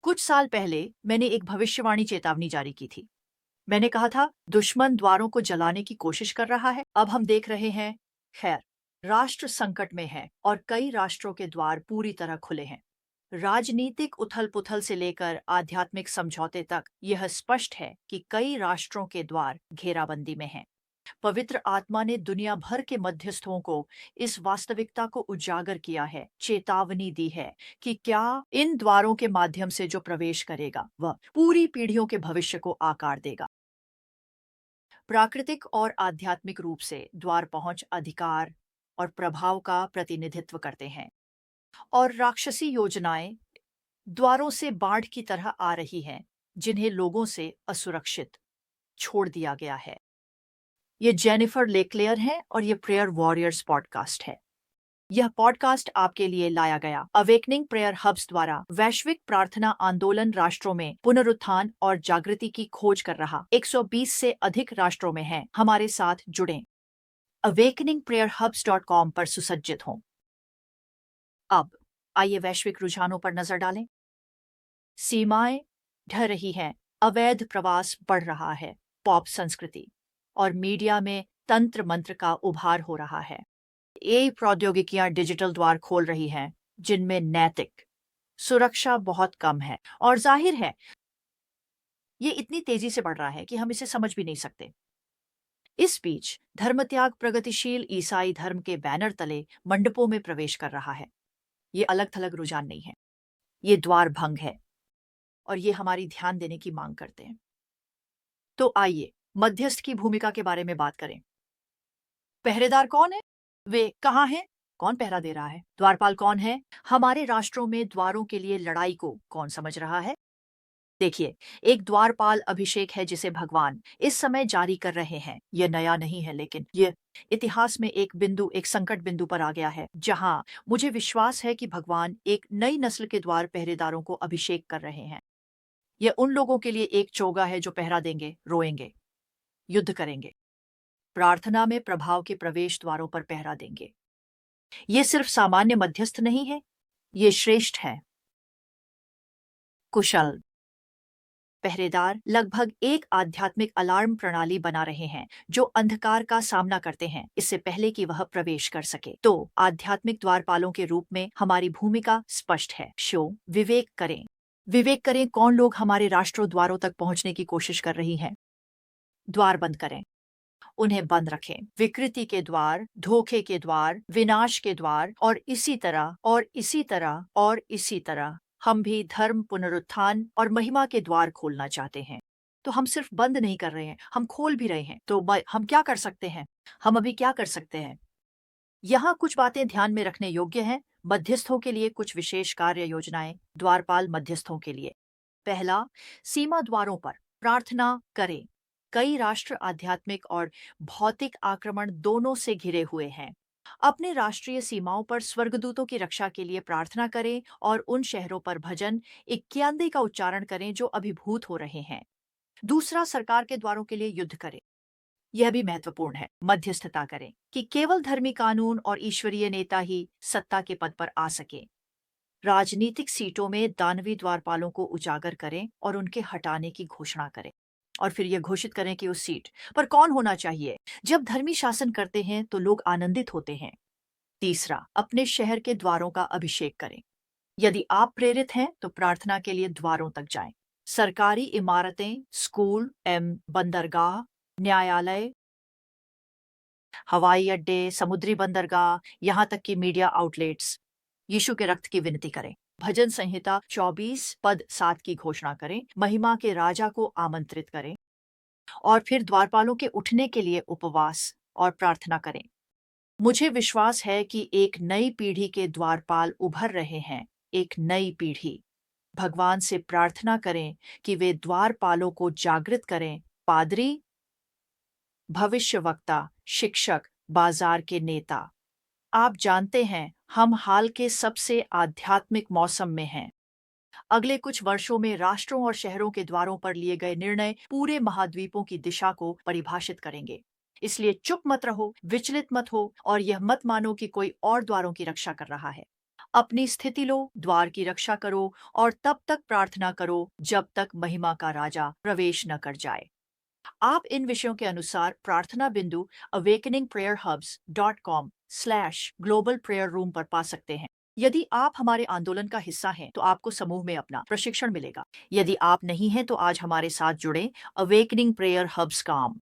कुछ साल पहले मैंने एक भविष्यवाणी चेतावनी जारी की थी। मैंने कहा था दुश्मन द्वारों को जलाने की कोशिश कर रहा है। अब हम देख रहे हैं, खैर, राष्ट्र संकट में है और कई राष्ट्रों के द्वार पूरी तरह खुले हैं। राजनीतिक उथल-पुथल से लेकर आध्यात्मिक समझौते तक यह स्पष्ट है कि कई राष्ट्रों के द्वार घेराबंदी में हैं। पवित्र आत्मा ने दुनिया भर के मध्यस्थों को इस वास्तविकता को उजागर किया है, चेतावनी दी है कि क्या इन द्वारों के माध्यम से जो प्रवेश करेगा वह पूरी पीढ़ियों के भविष्य को आकार देगा। प्राकृतिक और आध्यात्मिक रूप से द्वार पहुंच अधिकार और प्रभाव का प्रतिनिधित्व करते हैं, और राक्षसी योजनाएं द्वारों से बाढ़ की तरह आ रही हैं, जिन्हें लोगों से असुरक्षित छोड़ दिया गया है। ये जेनिफर लेक्लेयर हैं और ये प्रेयर वॉरियर्स पॉडकास्ट है। यह पॉडकास्ट आपके लिए लाया गया अवेकनिंग प्रेयर हब्स द्वारा। वैश्विक प्रार्थना आंदोलन राष्ट्रों में पुनरुत्थान और जागृति की खोज कर रहा 120 से अधिक राष्ट्रों में है। हमारे साथ जुड़ें। awakeningprayerhubs.com पर सुसज्जित हों। अब आइए वैश्विक रुझानों पर नजर डालें। सीमाएं ढह रही हैं, अवैध प्रवास बढ़ रहा है, पॉप संस्कृति और मीडिया में तंत्र मंत्र का उभार हो रहा है। ये प्रौद्योगिकियां डिजिटल द्वार खोल रही हैं, जिनमें नैतिक सुरक्षा बहुत कम है, और जाहिर है ये इतनी तेजी से बढ़ रहा है कि हम इसे समझ भी नहीं सकते। इस बीच धर्मत्याग प्रगतिशील ईसाई धर्म के बैनर तले मंडपों में प्रवेश कर रहा है। ये अलग थलग रुझान नहीं है, ये द्वार भंग है, और ये हमारी ध्यान देने की मांग करते हैं। तो आइए मध्यस्थ की भूमिका के बारे में बात करें। पहरेदार कौन है? वे कहाँ हैं? कौन पहरा दे रहा है? द्वारपाल कौन है? हमारे राष्ट्रों में द्वारों के लिए लड़ाई को कौन समझ रहा है? देखिए, एक द्वारपाल अभिषेक है जिसे भगवान इस समय जारी कर रहे हैं। यह नया नहीं है, लेकिन यह इतिहास में एक संकट बिंदु पर आ गया है, जहां मुझे विश्वास है कि भगवान एक नई नस्ल के द्वार पहरेदारों को अभिषेक कर रहे हैं। यह उन लोगों के लिए एक चोगा है जो पहरा देंगे, रोएंगे, युद्ध करेंगे, प्रार्थना में प्रभाव के प्रवेश द्वारों पर पहरा देंगे। ये सिर्फ सामान्य मध्यस्थ नहीं है, ये श्रेष्ठ है। कुशल पहरेदार लगभग एक आध्यात्मिक अलार्म प्रणाली बना रहे हैं जो अंधकार का सामना करते हैं इससे पहले कि वह प्रवेश कर सके। तो आध्यात्मिक द्वारपालों के रूप में हमारी भूमिका स्पष्ट है। विवेक करें। विवेक करें कौन लोग हमारे राष्ट्रों द्वारों तक पहुंचने की कोशिश कर रही हैं। द्वार बंद करें, उन्हें बंद रखें। विकृति के द्वार, धोखे के द्वार, विनाश के द्वार, और इसी तरह और इसी तरह और इसी तरह हम भी धर्म, पुनरुत्थान और महिमा के द्वार खोलना चाहते हैं। तो हम सिर्फ बंद नहीं कर रहे हैं, हम खोल भी रहे हैं। तो हम क्या कर सकते हैं? हम अभी क्या कर सकते हैं? यहाँ कुछ बातें ध्यान में रखने योग्य हैं। मध्यस्थों के लिए कुछ विशेष कार्य योजनाएं। द्वारपाल मध्यस्थों के लिए। पहला, सीमा द्वारों पर प्रार्थना करें। कई राष्ट्र आध्यात्मिक और भौतिक आक्रमण दोनों से घिरे हुए हैं। अपने राष्ट्रीय सीमाओं पर स्वर्गदूतों की रक्षा के लिए प्रार्थना करें और उन शहरों पर भजन 91 का उच्चारण करें जो अभिभूत हो रहे हैं। दूसरा, सरकार के द्वारों के लिए युद्ध करें। यह भी महत्वपूर्ण है। मध्यस्थता करें कि केवल धर्मी कानून और ईश्वरीय नेता ही सत्ता के पद पर आ सके। राजनीतिक सीटों में दानवी द्वारपालों को उजागर करें और उनके हटाने की घोषणा करें, और फिर यह घोषित करें कि उस सीट पर कौन होना चाहिए। जब धर्मी शासन करते हैं तो लोग आनंदित होते हैं। तीसरा, अपने शहर के द्वारों का अभिषेक करें। यदि आप प्रेरित हैं तो प्रार्थना के लिए द्वारों तक जाएं। सरकारी इमारतें, स्कूल, बंदरगाह, न्यायालय, हवाई अड्डे, समुद्री बंदरगाह, यहाँ तक कि मीडिया आउटलेट्स, यीशु के रक्त की विनती करें। भजन संहिता 24 पद 7 की घोषणा करें। महिमा के राजा को आमंत्रित करें, और फिर द्वारपालों के उठने के लिए उपवास और प्रार्थना करें। मुझे विश्वास है कि एक नई पीढ़ी के द्वारपाल उभर रहे हैं। एक नई पीढ़ी। भगवान से प्रार्थना करें कि वे द्वारपालों को जागृत करें। पादरी, भविष्यवक्ता, शिक्षक, बाजार के नेता। आप जानते हैं, हम हाल के सबसे आध्यात्मिक मौसम में हैं। अगले कुछ वर्षों में राष्ट्रों और शहरों के द्वारों पर लिए गए निर्णय पूरे महाद्वीपों की दिशा को परिभाषित करेंगे। इसलिए चुप मत रहो, विचलित मत हो, और यह मत मानो कि कोई और द्वारों की रक्षा कर रहा है। अपनी स्थिति लो, द्वार की रक्षा करो और तब तक प्रार्थना करो जब तक महिमा का राजा प्रवेश न कर जाए। आप इन विषयों के अनुसार प्रार्थना बिंदु awakeningprayerhubs.com/global prayer room पर पा सकते हैं। यदि आप हमारे आंदोलन का हिस्सा हैं, तो आपको समूह में अपना प्रशिक्षण मिलेगा। यदि आप नहीं हैं, तो आज हमारे साथ जुड़े अवेकनिंग प्रेयर हब्स काम